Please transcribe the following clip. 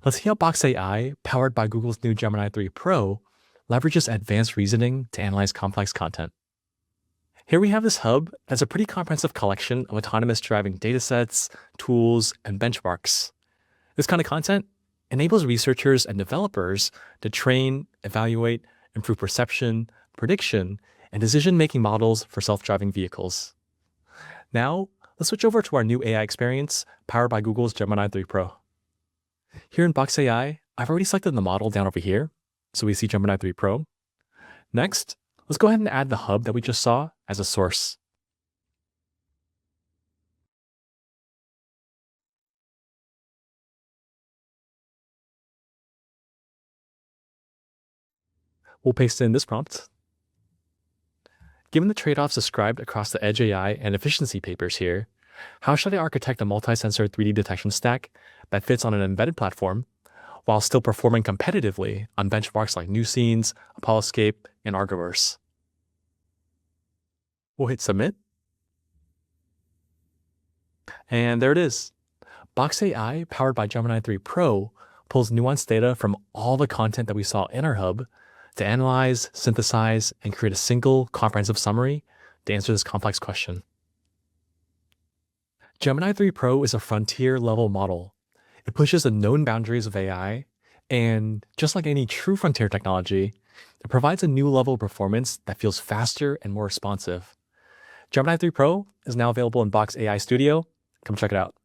Let's see how Box AI, powered by Google's new Gemini 3 Pro, leverages advanced reasoning to analyze complex content. Here we have this hub that's a pretty comprehensive collection of autonomous driving datasets, tools, and benchmarks. This kind of content enables researchers and developers to train, evaluate, improve perception, prediction, and decision-making models for self-driving vehicles. Now, let's switch over to our new AI experience powered by Google's Gemini 3 Pro. Here in Box AI, I've already selected the model down over here, so we see Gemini 3 Pro. Next, let's go ahead and add the hub that we just saw as a source. We'll paste in this prompt. Given the trade-offs described across the Edge AI and efficiency papers here, how should I architect a multi-sensor 3D detection stack that fits on an embedded platform while still performing competitively on benchmarks like NewScenes, ApolloScape, and Argoverse? We'll hit submit. And there it is. Box AI, powered by Gemini 3 Pro, pulls nuanced data from all the content that we saw in our hub to analyze, synthesize, and create a single comprehensive summary to answer this complex question. Gemini 3 Pro is a frontier-level model. It pushes the known boundaries of AI, and just like any true frontier technology, it provides a new level of performance that feels faster and more responsive. Gemini 3 Pro is now available in Box AI Studio. Come check it out.